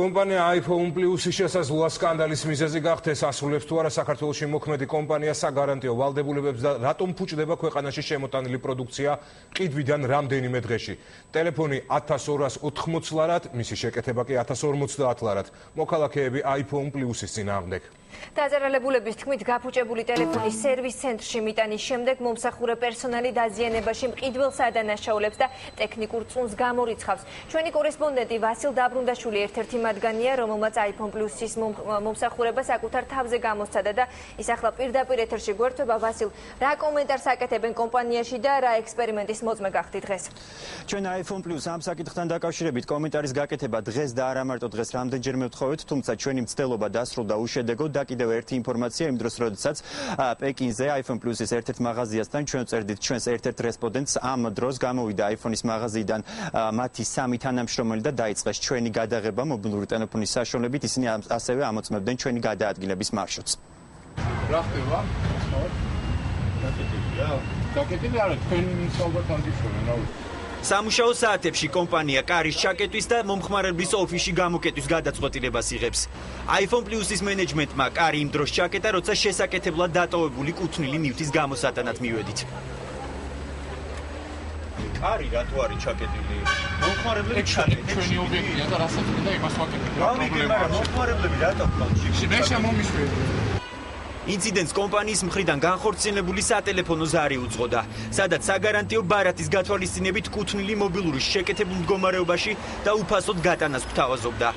კომპანია iPhone Plus-ის შესაძლოა სკანდალის მიზეზი გახდეს, ასრულებს თუ არა საქართველოში მოქმედი კომპანია საგარანტიო ვალდებულებებს და რატომ ფუჭდება ქვეყანაში შემოტანილი პროდუქცია ყიდვიდან რამდენიმე დღეში. ტელეფონი 1280 ლარად, მისი შეკეთება კი 1050 ლარად. მოქალაქეები iPhone Plus-ის წინააღმდეგ. დაზარალებულების თქმით, გაფუჭებული ტელეფონის სერვის ცენტრში მიტანის შემდეგ მომსახურე პერსონალი დაზიანებაში მყიდველს ადანაშაულებს და ტექნიკურ წუნს გამორიცხავს. ჩვენი კორესპონდენტი ვასილ დაბრუნდაშვილი ერთ-ერთი მათგანია, რომელმაც iPhone Plus-ის მომსახურება საკუთარ თავზე გამოსცადა და ის ახლა პირდაპირ ეთერში გვერდება. ვასილ, რა კომენტარს აკეთებენ კომპანიაში და რა ექსპერიმენტის მოწმე გახდით დღეს? ჩვენ iPhone Plus ამ საკითხთან დაკავშირებით კომენტარის გაკეთება დღეს და არა მარტო დღეს რამდენჯერმე ვთხოვეთ, თუმცა ჩვენი მცდელობა დასრულდა უშედეგოდ. და კიდევ ერთი ინფორმაცია იმ დროს, როდესაც პეკინზე iPhone Plus-ის ერთ-ერთ მაღაზიასთან ჩვენ წერდით ჩვენს ერთ-ერთ რესპონდენტს, ამ დროს გამოვიდა iPhone-ის მაღაზიიდან მათი 3 თანამშრომელი და დაიწყეს ჩვენი გადაღება მობილური ტელეფონის საშუალებით. ისინი ასევე ამოწმებდნენ ჩვენი გადაადგილების მარშრუტს. რა ხდება? გაკეთილი არა, თქვენ საუბართ ანდიშობენ, რა ვიცი. სამუშაო საათებში კომპანია კარის ჩაკეტვის და მომხმარებლის ოფისში გამოკეტვის გადაწყვეტილებას იღებს. iPhone Plus-ის მენეჯმენტმა კარი იმ დროს ჩაკეტა, როცა შესაკეთებლად დატოვებული კუთვნილი ნივთის გამოსატანად მივედით. კარი რატო არის ჩაკეტილი? მომხმარებლები ჩაკეტეს. ჩვენი ობიექტია და რასაც მინდა იმას ვაკეთებ. რა პრობლემაა? მომხმარებლები რატო ხვალში? მე შემომიშვიდი. ინციდენტს კომპანიის მხრიდან განხორციელებული სატელეფონო ზარი უძღოდა, სადაც საგარანტიო ბარათის გათვალისწინებით კუთვნილი მობილურის შეკეთებულ მდგომარეობაში და უფასოდ გატანას გვთავაზობდა.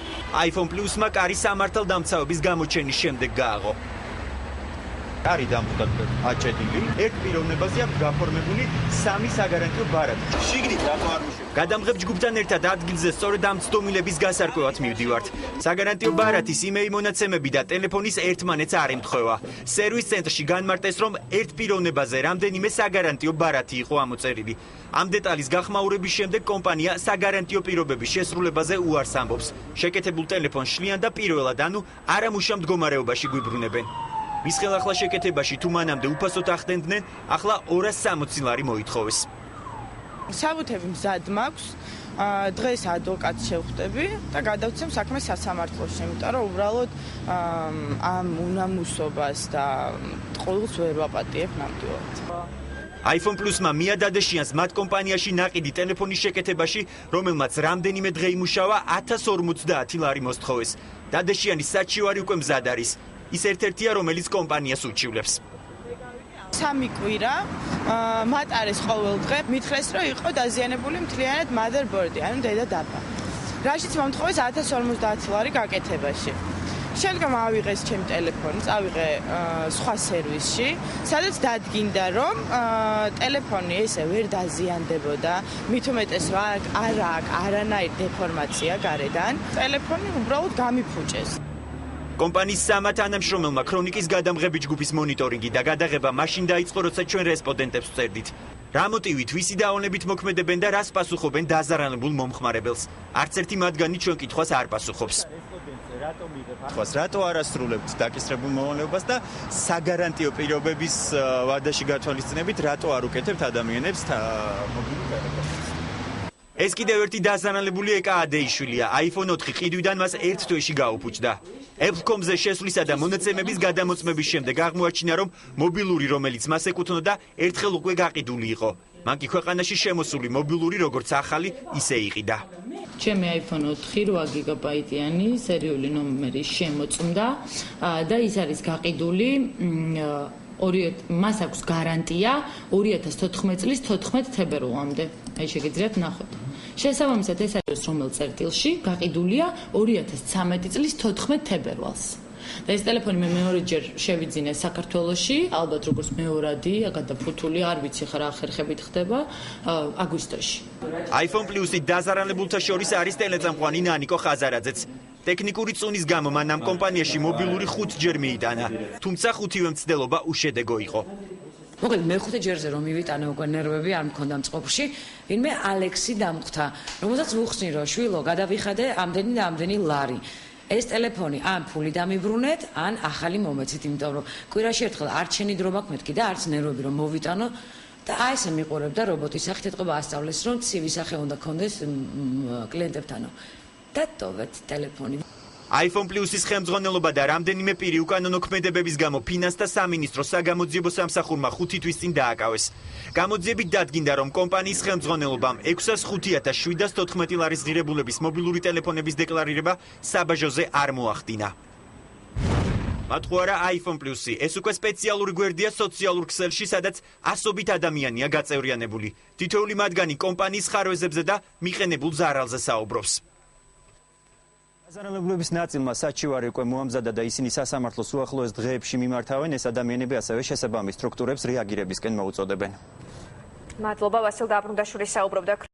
iPhone Plus-მა კარი სამართალდამცავების გამოჩენის შემდეგ გააღო. კარი დამხვდა აჭედილი, ერთ პიროვნებაზე აქვს გაფორმებული 3 საგარანტიო ბარათი. შიგნით რატო არ მიშევ? გადამღებ ჯგუფთან ერთად ადგილზე სწორედ ამ ცდომილების გასარკვევად მივდივართ. საგარანტიო ბარათის იმეი მონაცემები და ტელეფონის ერთმანეთს არ ემთხვევა. სერვის ცენტრში განმარტეს, რომ ერთ პიროვნებაზე რამდენიმე საგარანტიო ბარათი იყო ამოწერილი. ამ დეტალის გახმაურების შემდეგ კომპანია საგარანტიო პირობების შესრულებაზე უარს ამბობს. შეკეთებულ ტელეფონს შლიან და პირველად, ანუ არამუშა მდგომარეობაში გვიბრუნებენ. მის ხელახლა შეკეთებაში თუ მანამდე უფასოდ ახდენდნენ, ახლა 260 ლარი მოითხოვეს. საბუთები მზად მაქვს, დღეს ადვოკატს შევხვდები და გადავცემ საქმე სასამართლოში, იმიტომ რომ უბრალოდ ამ უნამუსობას და ყოველს ვერ ვაპატიებ ნამდვილად. iPhone Plus-მა მია დადეშიანს მათ კომპანიაში ნაყიდი ტელეფონის შეკეთებაში, რომელმაც რამდენიმე დღე იმუშავა, 1050 ლარი მოსთხოვეს. დადეშიანის საჩივარი უკვე მზად არის. ის ერთ-ერთია, რომელიც კომპანიას უჩივლებს. 3 კვირა მატარეს ყოველ დღე, მითხრეს, რომ იყო დაზიანებული მთლიანად motherboard-ი, ანუ დედა დაბა. რაშიც მომთხოვეს 1050 ლარი გაკეთებაში. შემდგომ ავიღეს ჩემი ტელეფონი, წავიღე სხვა სერვისში, სადაც დადგინდა, რომ ტელეფონი ესე ვერ დაზიანდებოდა, მით უმეტეს რომ არა აქვს არანაირი დეფორმაცია გარედან, ტელეფონი უბრალოდ გამიფუჭეს. კომპანიის 3 თანამშრომელმა ქრონიკის გადამღები ჯგუფის მონიტორინგი და გადაღება მაშინ დაიწყო, როცა ჩვენ რესპონდენტებს ვწერდით. რა მოტივით, ვისი დაავნებით მოქმედებენ და რას პასუხობენ დაზარალებულ მომხმარებელს? არც ერთი მათგანი ჩვენ კითხვას არ პასუხობს. რატო არ ასრულებთ დაკისრებულ მოვალეობას და საგარანტიო პირობების ვადაში გათვალისწინებით რატო არ უკეთებთ ადამიანებს მობილურ ტელეფონს? ეს კიდევ ერთი დაზარალებული ეკა ადეიშვილია. iPhone 4 ყიდვიდან მას ერთ თვეში გაუფუჭდა. Apple.com-ზე შესვლისა და მონაცემების გადამოწმების შემდეგ აღმოაჩინა, რომ მობილური, რომელიც მას ეკუთვნოდა, ერთხელ უკვე გაყიდული იყო. მან კი ქვეყანაში შემოსული მობილური როგორც ახალი, ისე იყიდა. ჩემი iPhone 4 8 გიგაბაიტიანი სერიული ნომერი შემოწმდა და ის არის გაყიდული მას აქვს გარანტია 2014 წლის 14 თებერვალამდე. აი შეგიძლიათ ნახოთ. შესაბამისად ეს არის რომელ წერტილში გაყიდულია 2013 წლის 14 თებერვალს. და ეს ტელეფონი მე მეორეჯერ შევიძინე საქართველოში, ალბათ როგორც მეორადი, გადაფუთული, არ ვიცი რა ხერხებით ხდება, აგვისტოში. iPhone Plus-ი დაზარალებულთა შორის არის ტელეწამყვანი ნანიკო ხაზარაძეც. ტექნიკური წუნის გამო მან ამ კომპანიაში მობილური 5ჯერ მიიტანა, თუმცა 5-ვე მცდელობა უშედეგო იყო. მოკლედ მე-5 ჯერზე რომ მივიტანე უკვე ნერვები არ მქონდა მწყობრში, ვინმე ალექსი დამხვდა, რომელსაც ვუხსნი რომ შვილო გადავიხადე ამდენი და ამდენი ლარი. ეს ტელეფონი ან ფული დამიბრუნეთ, ან ახალი მომეცით, იმიტომ რომ კვირაში ერთხელ არ ჩენი დრო მაქვს მეთქი და არც ნერვები რომ მოვიტანო და აი ესე მიყურებდა რობოტის სახით ეთყობა ასწავლეს რომ ცივი სახე უნდა კონდეს კლიენტებთანო. და ტოვეთ ტელეფონი. iPhone Plus-ის ხელმძღვანელობა და რამდენიმე პირი უკანონო ქმედებების გამო ფინანსთა სამინისტროს საგამოძიებო სამსახურმა 5 თვის წინ დააკავეს. გამოძიებით დადგინდა, რომ კომპანიის ხელმძღვანელობამ 605,714 ლარის ღირებულების მობილური ტელეფონების დეკლარირება საბაჟოზე არ მოახდინა. მათ ხო არა iPhone Plus-ი, ეს უკვე სპეციალური გვერდია სოციალურ ქსელში, სადაც ასობით ადამიანია გაწევრიანებული. თითოეული მათგანი კომპანიის ხარვეზებზე და მიყენებულ ზარალზე საუბრობს. გაზარალებულების ნაწილმა საჩივარი უკვე მოამზადა და ისინი სასამართლოს უახლოეს დღეებში მიმართავენ. ეს ადამიანები ასევე შესაბამის სტრუქტურებს რეაგირებისკენ მოუწოდებენ. მადლობა ვასილ დაბრუნდაშვილის საუბრობდა.